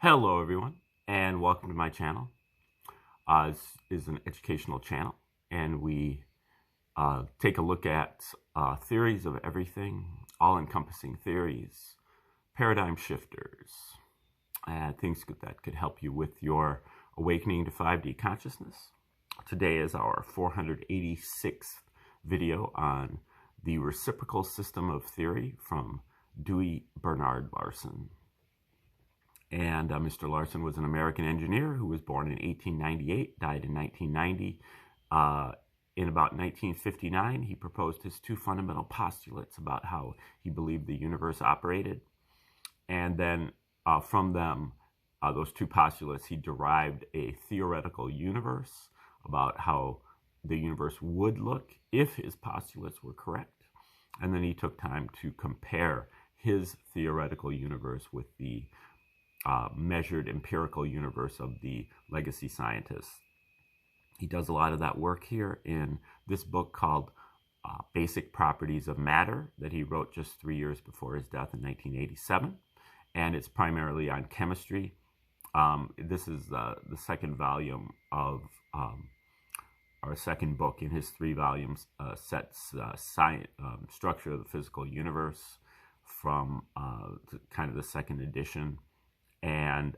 Hello everyone, and welcome to my channel. This is an educational channel, and we take a look at theories of everything, all-encompassing theories, paradigm shifters, and things that could help you with your awakening to 5D consciousness. Today is our 486th video on the reciprocal system of theory from Dewey Bernard Larson. And Mr. Larson was an American engineer who was born in 1898, died in 1990. In about 1959, he proposed his two fundamental postulates about how he believed the universe operated. And then from them, those two postulates, he derived a theoretical universe about how the universe would look if his postulates were correct. And then he took time to compare his theoretical universe with the measured empirical universe of the legacy scientists. He does a lot of that work here in this book called Basic Properties of Matter that he wrote just 3 years before his death in 1987. And it's primarily on chemistry. This is the second volume of our second book in his 3 volumes, sets structure of the physical universe from kind of the second edition. And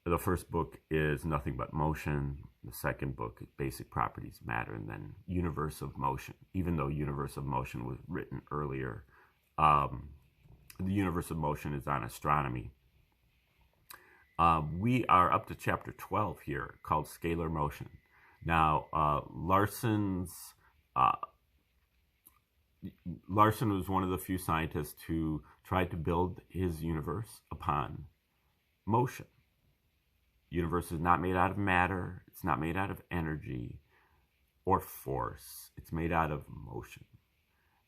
the first book is Nothing But Motion. The second book is Basic Properties of Matter, and then Universe of Motion. Even though Universe of Motion was written earlier, the Universe of Motion is on astronomy. We are up to chapter 12 here, called Scalar Motion. Now, Larson was one of the few scientists who tried to build his universe upon motion. The universe is not made out of matter. It's not made out of energy or force. It's made out of motion.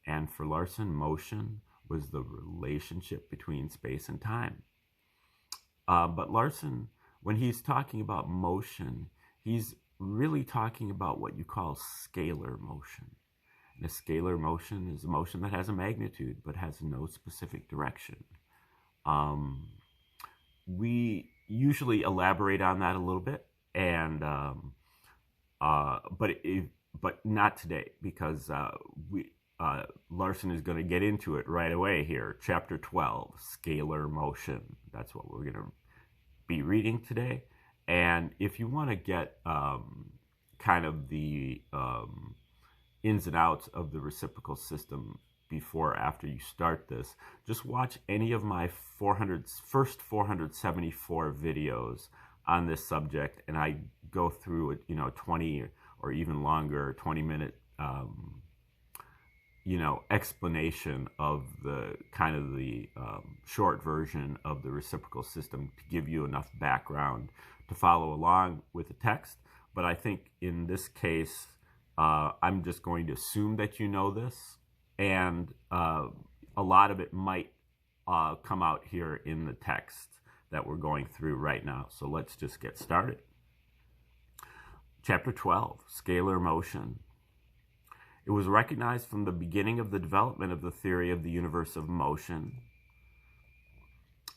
And for Larson, motion was the relationship between space and time. But Larson, when he's talking about motion, he's really talking about what you call scalar motion. And a scalar motion is a motion that has a magnitude but has no specific direction. We usually elaborate on that a little bit, and but not today, because Larson is going to get into it right away here. Chapter 12, Scalar Motion. That's what we're going to be reading today. And if you want to get kind of the ins and outs of the reciprocal system before or after you start this, just watch any of my first 474 videos on this subject, and I go through it, 20 or even longer, 20-minute explanation of the kind of the short version of the reciprocal system to give you enough background to follow along with the text. But I think in this case, I'm just going to assume that you know this, and a lot of it might come out here in the text that we're going through right now. So let's just get started. Chapter 12, Scalar Motion. It was recognized from the beginning of the development of the theory of the universe of motion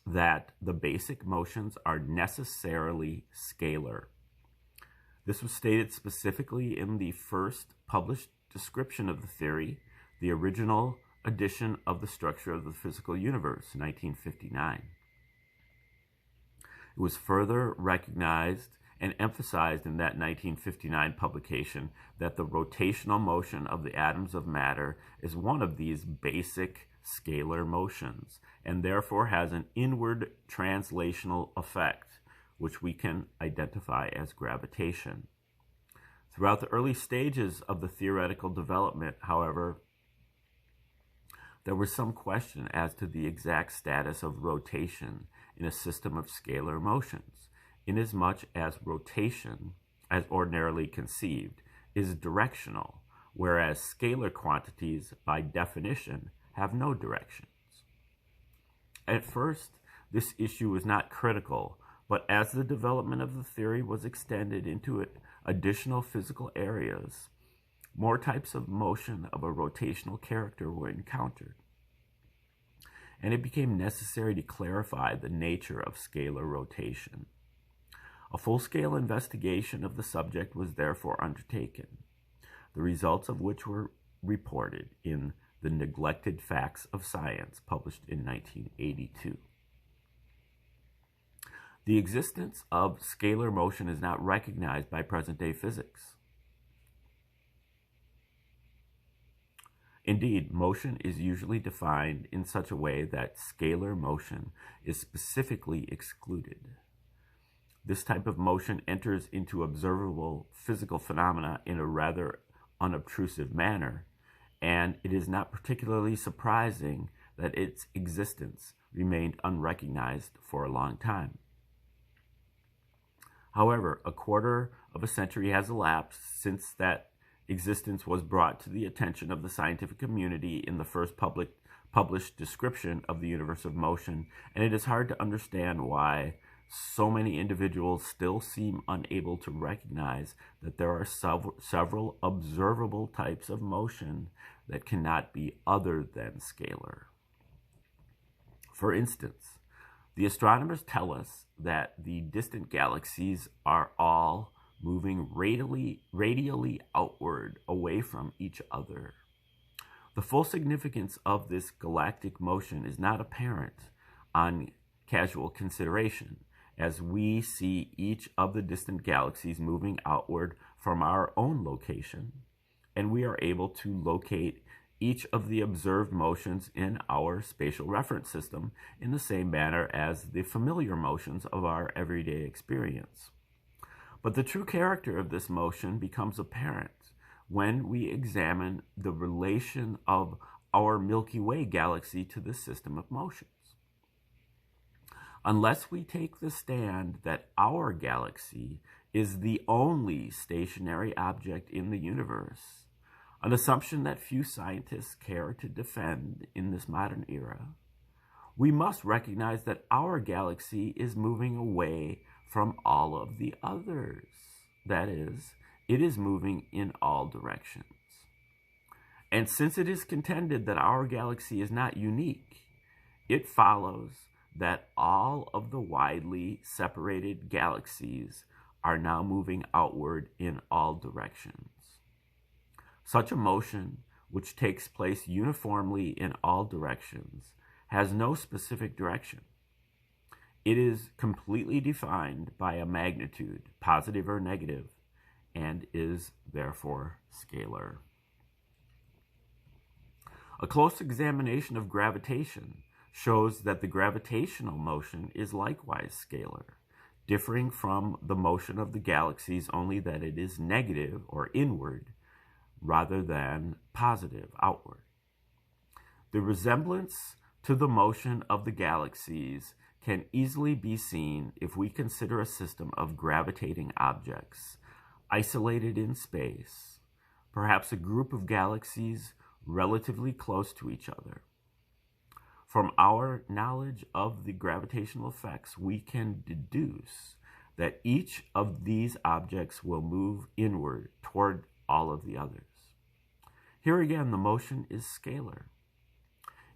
that the basic motions are necessarily scalar. This was stated specifically in the first published description of the theory, the original edition of the Structure of the Physical Universe, 1959. It was further recognized and emphasized in that 1959 publication that the rotational motion of the atoms of matter is one of these basic scalar motions, and therefore has an inward translational effect, which we can identify as gravitation. Throughout the early stages of the theoretical development, however, there was some question as to the exact status of rotation in a system of scalar motions, inasmuch as rotation, as ordinarily conceived, is directional, whereas scalar quantities, by definition, have no directions. At first, this issue was not critical, but as the development of the theory was extended into additional physical areas, more types of motion of a rotational character were encountered. and it became necessary to clarify the nature of scalar rotation. A full-scale investigation of the subject was therefore undertaken, the results of which were reported in The Neglected Facts of Science, published in 1982. The existence of scalar motion is not recognized by present-day physics. Indeed, motion is usually defined in such a way that scalar motion is specifically excluded. This type of motion enters into observable physical phenomena in a rather unobtrusive manner, and it is not particularly surprising that its existence remained unrecognized for a long time. However, a quarter of a century has elapsed since that existence was brought to the attention of the scientific community in the first published description of the universe of motion, and it is hard to understand why so many individuals still seem unable to recognize that there are several observable types of motion that cannot be other than scalar. For instance, the astronomers tell us that the distant galaxies are all moving radially outward away from each other. The full significance of this galactic motion is not apparent on casual consideration, as we see each of the distant galaxies moving outward from our own location, and we are able to locate each of the observed motions in our spatial reference system in the same manner as the familiar motions of our everyday experience. But the true character of this motion becomes apparent when we examine the relation of our Milky Way galaxy to this system of motions. Unless we take the stand that our galaxy is the only stationary object in the universe, an assumption that few scientists care to defend in this modern era, we must recognize that our galaxy is moving away from all of the others. That is, it is moving in all directions. And since it is contended that our galaxy is not unique, it follows that all of the widely separated galaxies are now moving outward in all directions. Such a motion, which takes place uniformly in all directions, has no specific direction. It is completely defined by a magnitude, positive or negative, and is therefore scalar. A close examination of gravitation shows that the gravitational motion is likewise scalar, differing from the motion of the galaxies only that it is negative or inward rather than positive outward. The resemblance to the motion of the galaxies can easily be seen if we consider a system of gravitating objects isolated in space, perhaps a group of galaxies relatively close to each other. From our knowledge of the gravitational effects, we can deduce that each of these objects will move inward toward all of the others. Here again, the motion is scalar.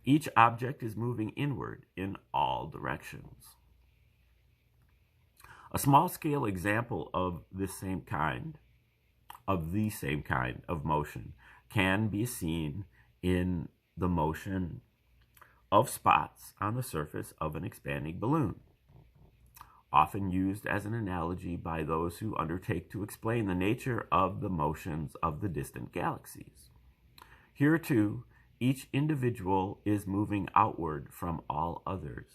Each object is moving inward in all directions. A small-scale example of the same kind of motion can be seen in the motion of spots on the surface of an expanding balloon, often used as an analogy by those who undertake to explain the nature of the motions of the distant galaxies. Here, too, each individual is moving outward from all others.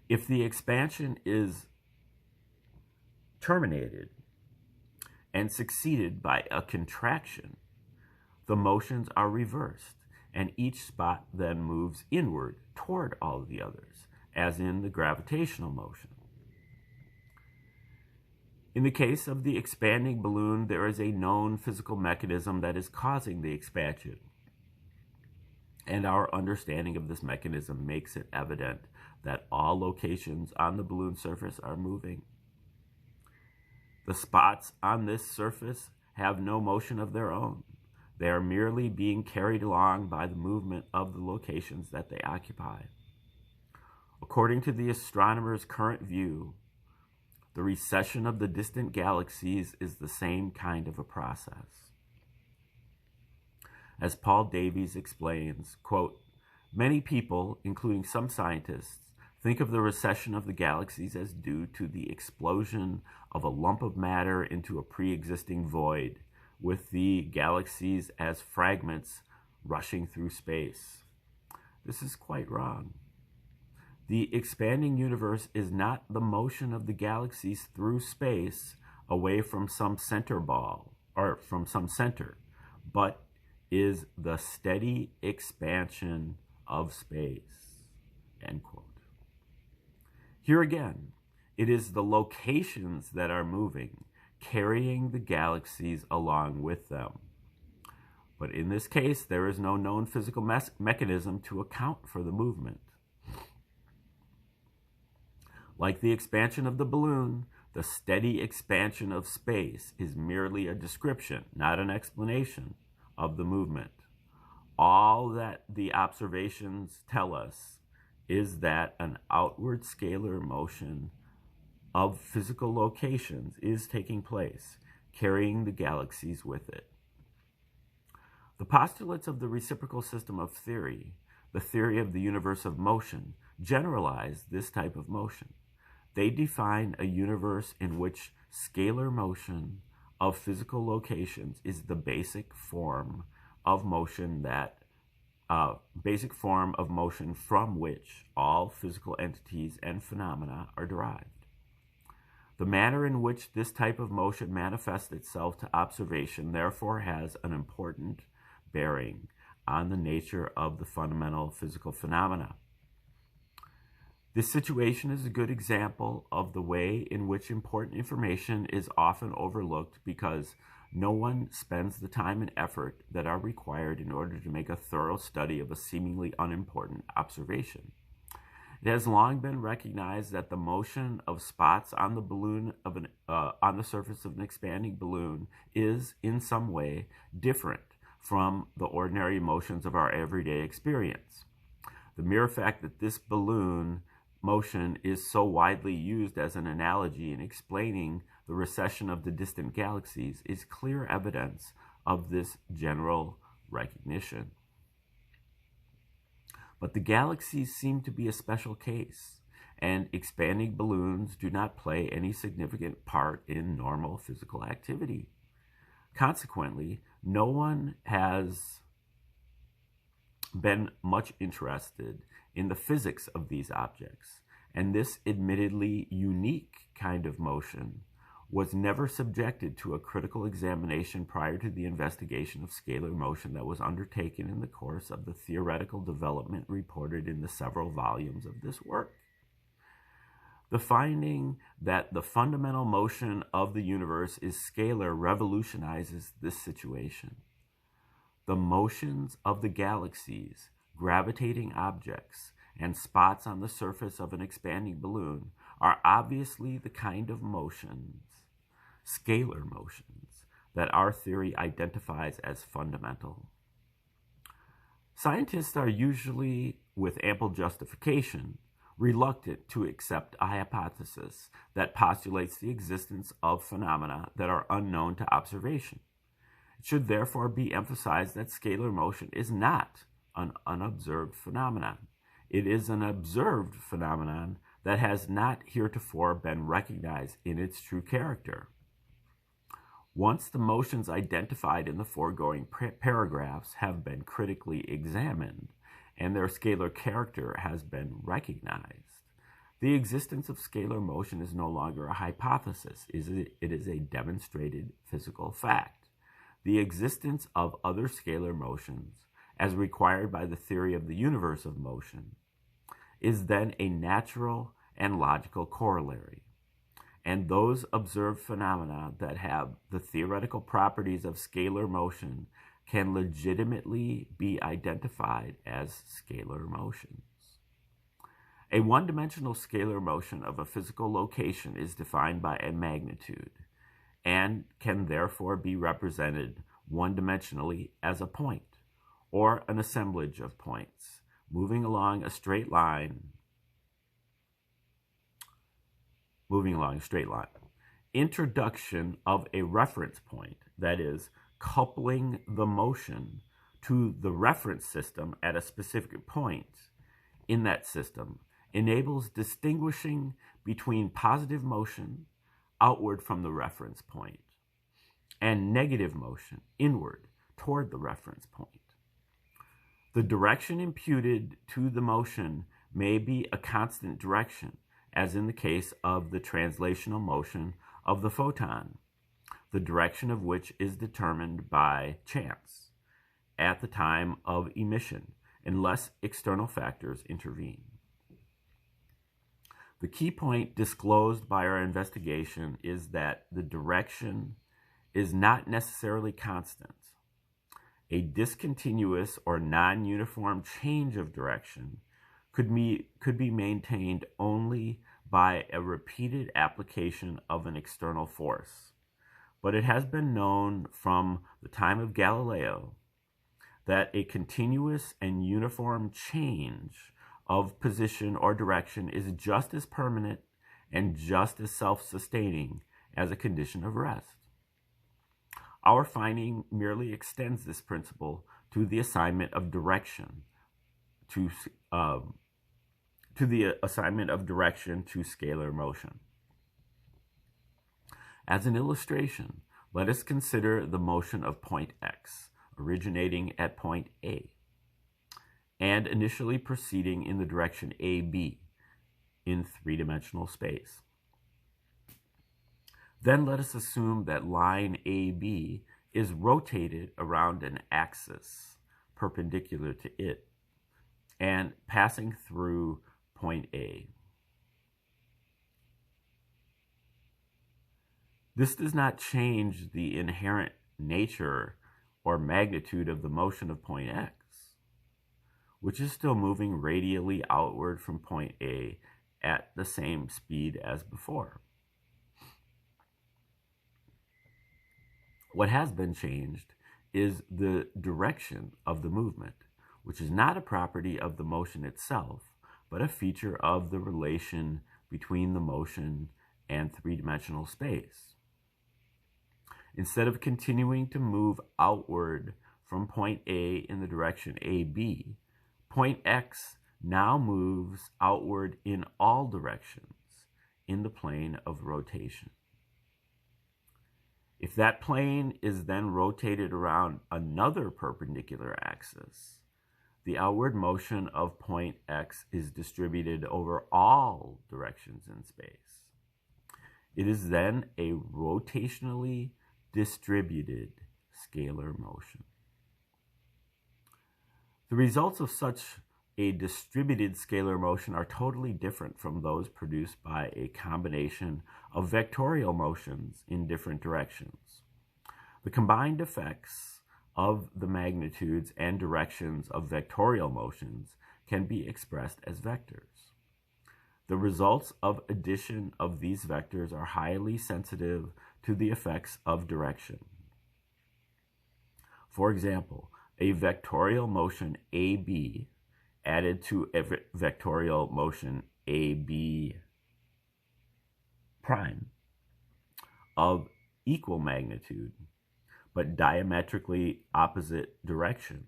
If the expansion is terminated and succeeded by a contraction, the motions are reversed, and each spot then moves inward toward all of the others, as in the gravitational motion. In the case of the expanding balloon, there is a known physical mechanism that is causing the expansion, and our understanding of this mechanism makes it evident that all locations on the balloon surface are moving. The spots on this surface have no motion of their own. They are merely being carried along by the movement of the locations that they occupy. According to the astronomer's current view, the recession of the distant galaxies is the same kind of a process. As Paul Davies explains, quote, many people, including some scientists, think of the recession of the galaxies as due to the explosion of a lump of matter into a pre-existing void, with the galaxies as fragments rushing through space. This is quite wrong. The expanding universe is not the motion of the galaxies through space away from some center ball, or from some center, but is the steady expansion of space, end quote. Here again, it is the locations that are moving, carrying the galaxies along with them. But in this case, there is no known physical mechanism to account for the movement. Like the expansion of the balloon, the steady expansion of space is merely a description, not an explanation, of the movement. All that the observations tell us is that an outward scalar motion of physical locations is taking place, carrying the galaxies with it. The postulates of the reciprocal system of theory, the theory of the universe of motion, generalize this type of motion. They define a universe in which scalar motion of physical locations is the basic form of motion from which all physical entities and phenomena are derived. The manner in which this type of motion manifests itself to observation therefore has an important bearing on the nature of the fundamental physical phenomena. This situation is a good example of the way in which important information is often overlooked because no one spends the time and effort that are required in order to make a thorough study of a seemingly unimportant observation. It has long been recognized that the motion of spots on the balloon on the surface of an expanding balloon is, in some way, different from the ordinary motions of our everyday experience. The mere fact that this balloon motion is so widely used as an analogy in explaining the recession of the distant galaxies is clear evidence of this general recognition. But the galaxies seem to be a special case, and expanding balloons do not play any significant part in normal physical activity. Consequently, no one has been much interested in the physics of these objects, and this admittedly unique kind of motion was never subjected to a critical examination prior to the investigation of scalar motion that was undertaken in the course of the theoretical development reported in the several volumes of this work. The finding that the fundamental motion of the universe is scalar revolutionizes this situation. The motions of the galaxies, gravitating objects, and spots on the surface of an expanding balloon are obviously the kind of motions, scalar motions, that our theory identifies as fundamental. Scientists are usually, with ample justification, reluctant to accept a hypothesis that postulates the existence of phenomena that are unknown to observation. It should therefore be emphasized that scalar motion is not an unobserved phenomenon. It is an observed phenomenon that has not heretofore been recognized in its true character. Once the motions identified in the foregoing paragraphs have been critically examined and their scalar character has been recognized, the existence of scalar motion is no longer a hypothesis. It is a demonstrated physical fact. The existence of other scalar motions, as required by the theory of the universe of motion, is then a natural and logical corollary. And those observed phenomena that have the theoretical properties of scalar motion can legitimately be identified as scalar motions. A one-dimensional scalar motion of a physical location is defined by a magnitude and can therefore be represented one-dimensionally as a point, or an assemblage of points, moving along a straight line. Introduction of a reference point, that is, coupling the motion to the reference system at a specific point in that system, enables distinguishing between positive motion outward from the reference point and negative motion inward toward the reference point. The direction imputed to the motion may be a constant direction, as in the case of the translational motion of the photon, the direction of which is determined by chance at the time of emission, unless external factors intervene. The key point disclosed by our investigation is that the direction is not necessarily constant. A discontinuous or non-uniform change of direction could be maintained only by a repeated application of an external force. But it has been known from the time of Galileo that a continuous and uniform change of position or direction is just as permanent and just as self-sustaining as a condition of rest. Our finding merely extends this principle to the assignment of direction to scalar motion. As an illustration, let us consider the motion of point X, originating at point A, and initially proceeding in the direction AB in three-dimensional space. Then let us assume that line AB is rotated around an axis perpendicular to it and passing through point A. This does not change the inherent nature or magnitude of the motion of point X, which is still moving radially outward from point A at the same speed as before. What has been changed is the direction of the movement, which is not a property of the motion itself, but a feature of the relation between the motion and three-dimensional space. Instead of continuing to move outward from point A in the direction AB, point X now moves outward in all directions in the plane of rotation. If that plane is then rotated around another perpendicular axis, the outward motion of point X is distributed over all directions in space. It is then a rotationally distributed scalar motion. The results of such a distributed scalar motion are totally different from those produced by a combination of vectorial motions in different directions. The combined effects of the magnitudes and directions of vectorial motions can be expressed as vectors. The results of addition of these vectors are highly sensitive to the effects of direction. For example, a vectorial motion AB added to a vectorial motion AB prime of equal magnitude but diametrically opposite direction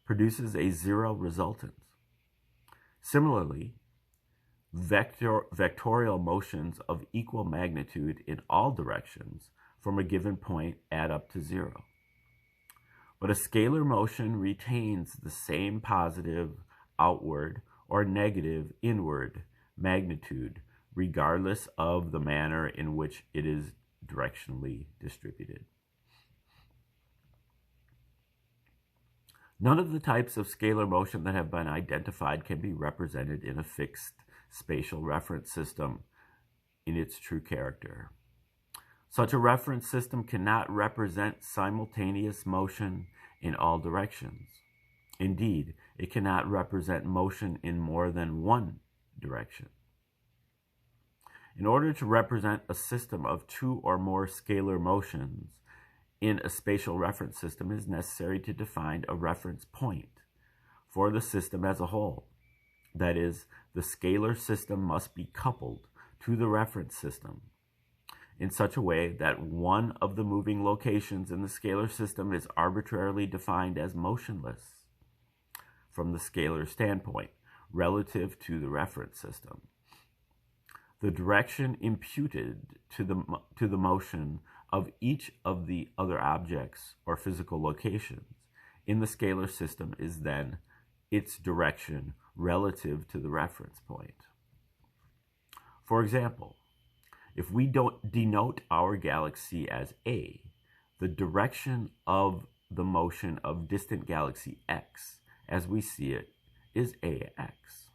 produces a zero resultant. Similarly, vectorial motions of equal magnitude in all directions from a given point add up to zero. But a scalar motion retains the same positive outward or negative inward magnitude regardless of the manner in which it is directionally distributed. None of the types of scalar motion that have been identified can be represented in a fixed spatial reference system in its true character. Such a reference system cannot represent simultaneous motion in all directions. Indeed, it cannot represent motion in more than one direction. In order to represent a system of two or more scalar motions in a spatial reference system, it is necessary to define a reference point for the system as a whole. That is, the scalar system must be coupled to the reference system in such a way that one of the moving locations in the scalar system is arbitrarily defined as motionless from the scalar standpoint relative to the reference system. The direction imputed to the motion of each of the other objects or physical locations in the scalar system is then its direction relative to the reference point. For example, if we don't denote our galaxy as A, the direction of the motion of distant galaxy X, as we see it, is AX.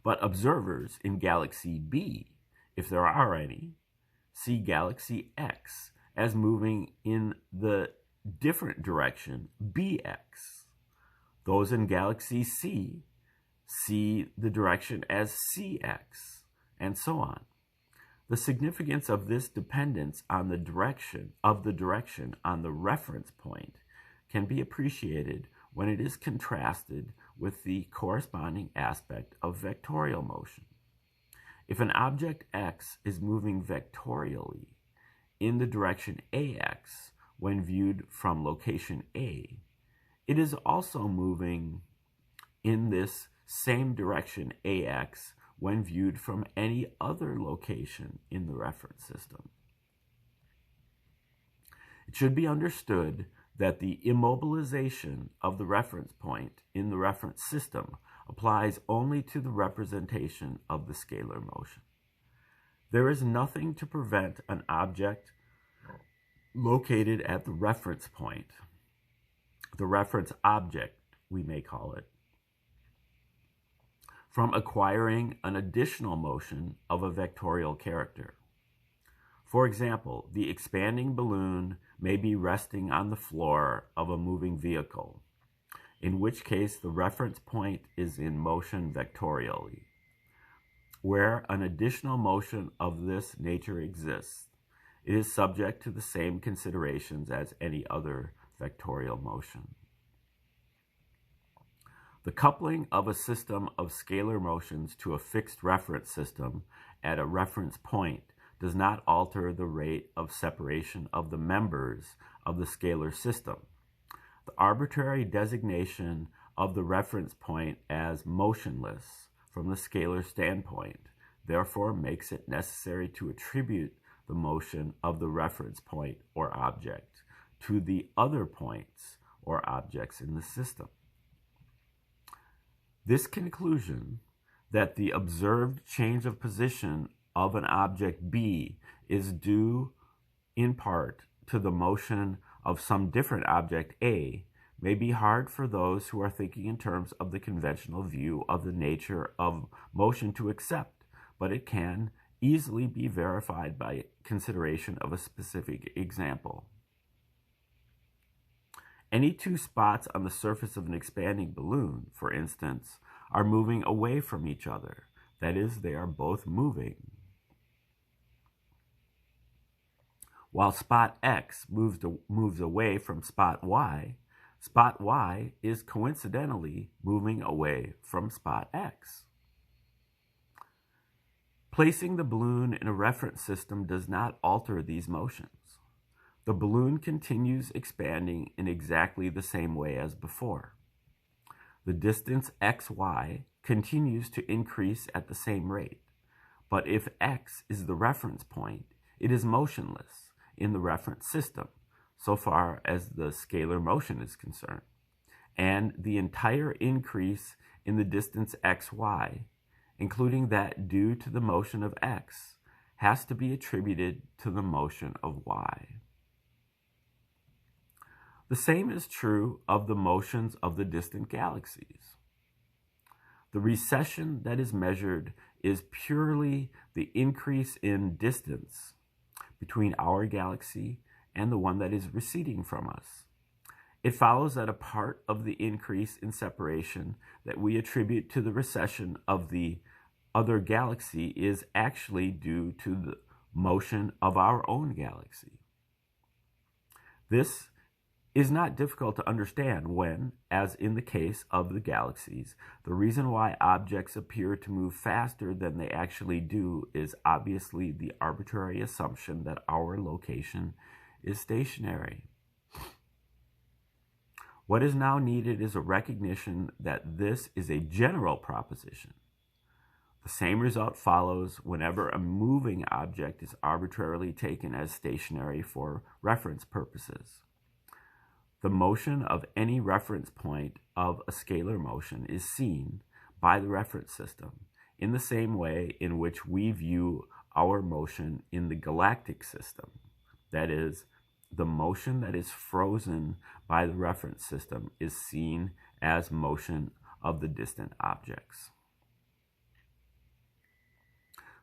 But observers in galaxy B, if there are any, see galaxy X as moving in the different direction, BX. Those in galaxy C see the direction as CX, and so on. The significance of this dependence on the direction on the reference point can be appreciated when it is contrasted with the corresponding aspect of vectorial motion. If an object X is moving vectorially in the direction AX when viewed from location A, it is also moving in this same direction AX when viewed from any other location in the reference system. It should be understood that the immobilization of the reference point in the reference system applies only to the representation of the scalar motion. There is nothing to prevent an object located at the reference point, the reference object, we may call it, from acquiring an additional motion of a vectorial character. For example, the expanding balloon may be resting on the floor of a moving vehicle, in which case the reference point is in motion vectorially. Where an additional motion of this nature exists, it is subject to the same considerations as any other vectorial motion. The coupling of a system of scalar motions to a fixed reference system at a reference point does not alter the rate of separation of the members of the scalar system. The arbitrary designation of the reference point as motionless from the scalar standpoint therefore makes it necessary to attribute the motion of the reference point or object to the other points or objects in the system. This conclusion that the observed change of position of an object B is due in part to the motion of some different object A may be hard for those who are thinking in terms of the conventional view of the nature of motion to accept, but it can easily be verified by consideration of a specific example. Any two spots on the surface of an expanding balloon, for instance, are moving away from each other. That is, they are both moving. While spot X moves away from spot Y is coincidentally moving away from spot X. Placing the balloon in a reference system does not alter these motions. The balloon continues expanding in exactly the same way as before. The distance xy continues to increase at the same rate, but if X is the reference point, it is motionless in the reference system, so far as the scalar motion is concerned, and the entire increase in the distance xy, including that due to the motion of X, has to be attributed to the motion of Y. The same is true of the motions of the distant galaxies. The recession that is measured is purely the increase in distance between our galaxy and the one that is receding from us. It follows that a part of the increase in separation that we attribute to the recession of the other galaxy is actually due to the motion of our own galaxy. This is not difficult to understand when, as in the case of the galaxies, the reason why objects appear to move faster than they actually do is obviously the arbitrary assumption that our location is stationary. What is now needed is a recognition that this is a general proposition. The same result follows whenever a moving object is arbitrarily taken as stationary for reference purposes. The motion of any reference point of a scalar motion is seen by the reference system in the same way in which we view our motion in the galactic system. That is, the motion that is frozen by the reference system is seen as motion of the distant objects.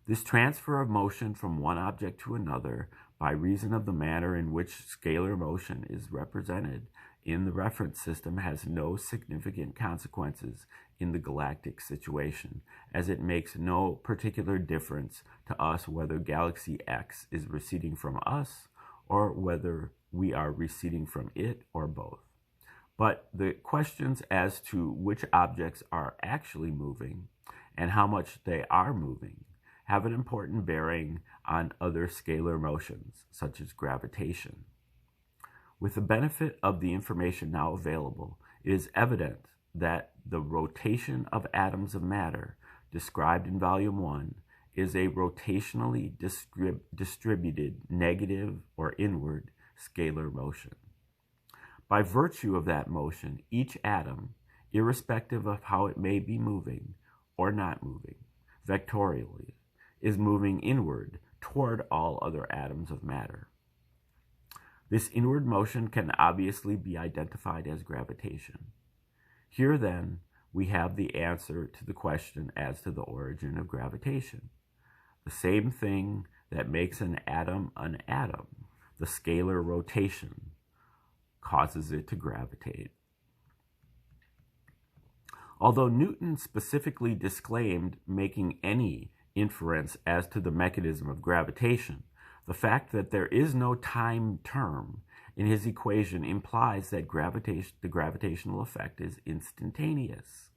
This transfer of motion from one object to another by reason of the manner in which scalar motion is represented in the reference system has no significant consequences in the galactic situation, as it makes no particular difference to us whether galaxy X is receding from us or whether we are receding from it, or both. But the questions as to which objects are actually moving and how much they are moving have an important bearing on other scalar motions, such as gravitation. With the benefit of the information now available, it is evident that the rotation of atoms of matter, described in Volume 1, is a rotationally distributed negative or inward scalar motion. By virtue of that motion, each atom, irrespective of how it may be moving or not moving, vectorially, is moving inward toward all other atoms of matter. This inward motion can obviously be identified as gravitation. Here, then, we have the answer to the question as to the origin of gravitation. The same thing that makes an atom, the scalar rotation, causes it to gravitate. Although Newton specifically disclaimed making any inference as to the mechanism of gravitation, the fact that there is no time term in his equation implies that the gravitational effect is instantaneous.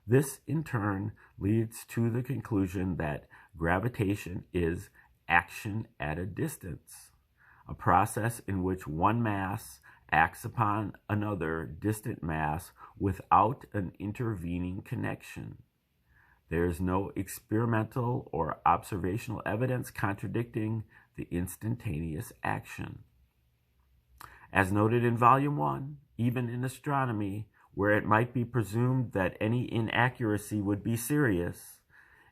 This, in turn, leads to the conclusion that gravitation is action at a distance, a process in which one mass acts upon another distant mass without an intervening connection. There is no experimental or observational evidence contradicting the instantaneous action. As noted in Volume 1, even in astronomy, where it might be presumed that any inaccuracy would be serious,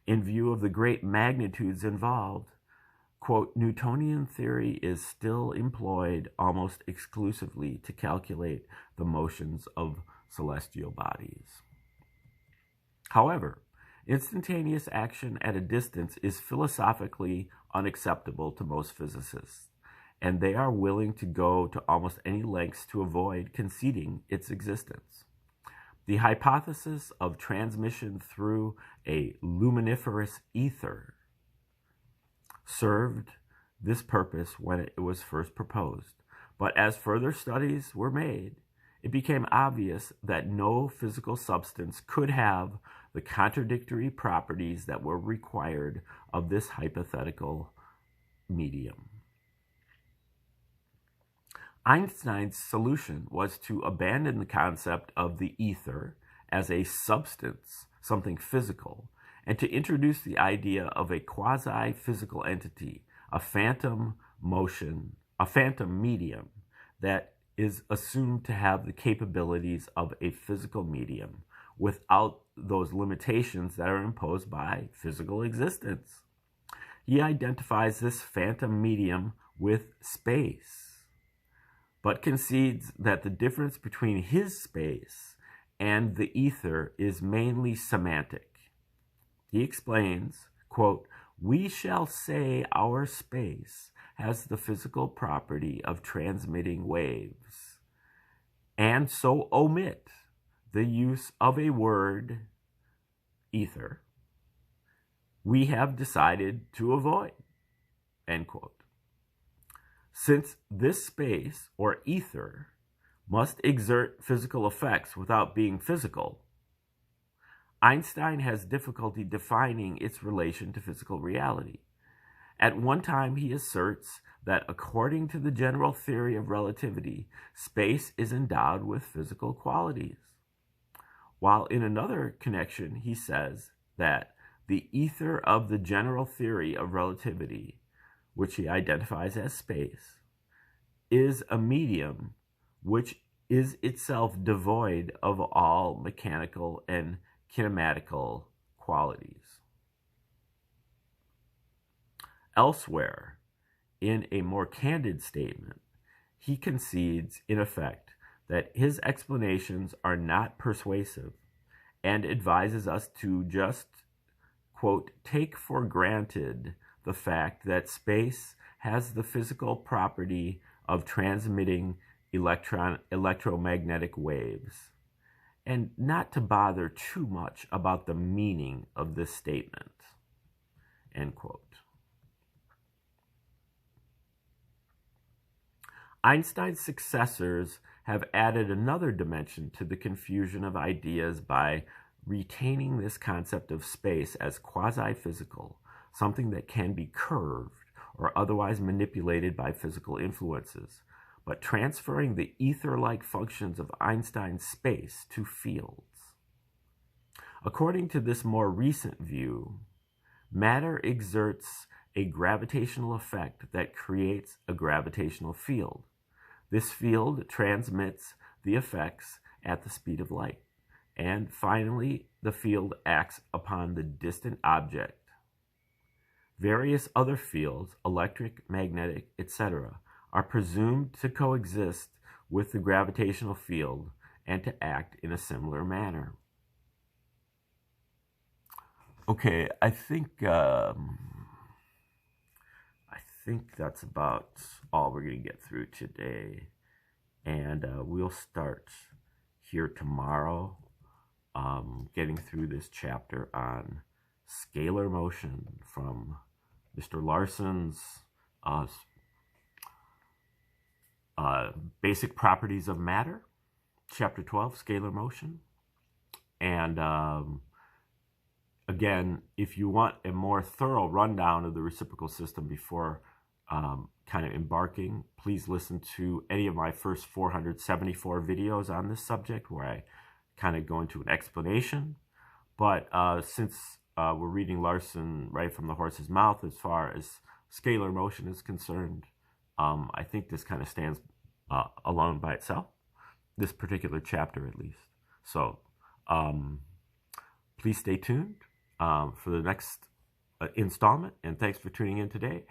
in view of the great magnitudes involved, quote, Newtonian theory is still employed almost exclusively to calculate the motions of celestial bodies. However, instantaneous action at a distance is philosophically unacceptable to most physicists, and they are willing to go to almost any lengths to avoid conceding its existence. The hypothesis of transmission through a luminiferous ether served this purpose when it was first proposed, but as further studies were made, it became obvious that no physical substance could have the contradictory properties that were required of this hypothetical medium. Einstein's solution was to abandon the concept of the ether as a substance, something physical, and to introduce the idea of a quasi-physical entity, a phantom medium that is assumed to have the capabilities of a physical medium without those limitations that are imposed by physical existence. He identifies this phantom medium with space, but concedes that the difference between his space and the ether is mainly semantic. He explains, quote, we shall say our space has the physical property of transmitting waves, and so omit the use of a word, ether, we have decided to avoid. end quote. Since this space, or ether, must exert physical effects without being physical, Einstein has difficulty defining its relation to physical reality. At one time, he asserts that according to the general theory of relativity, space is endowed with physical qualities. While in another connection, he says that the ether of the general theory of relativity, which he identifies as space, is a medium which is itself devoid of all mechanical and kinematical qualities. Elsewhere, in a more candid statement, he concedes, in effect, that his explanations are not persuasive and advises us to just, quote, take for granted the fact that space has the physical property of transmitting electromagnetic waves, and not to bother too much about the meaning of this statement, end quote. Einstein's successors have added another dimension to the confusion of ideas by retaining this concept of space as quasi-physical, something that can be curved or otherwise manipulated by physical influences, but transferring the ether-like functions of Einstein's space to fields. According to this more recent view, matter exerts a gravitational effect that creates a gravitational field. This field transmits the effects at the speed of light, and finally, the field acts upon the distant object. Various other fields, electric, magnetic, etc., are presumed to coexist with the gravitational field and to act in a similar manner. Okay, I think that's about all we're going to get through today, and we'll start here tomorrow, getting through this chapter on scalar motion from Mr. Larson's Basic Properties of Matter, Chapter 12, Scalar Motion. And again, if you want a more thorough rundown of the reciprocal system before kind of embarking, please listen to any of my first 474 videos on this subject where I kind of go into an explanation. But since we're reading Larson right from the horse's mouth as far as scalar motion is concerned, I think this kind of stands alone by itself, this particular chapter at least. So please stay tuned for the next installment, and thanks for tuning in today.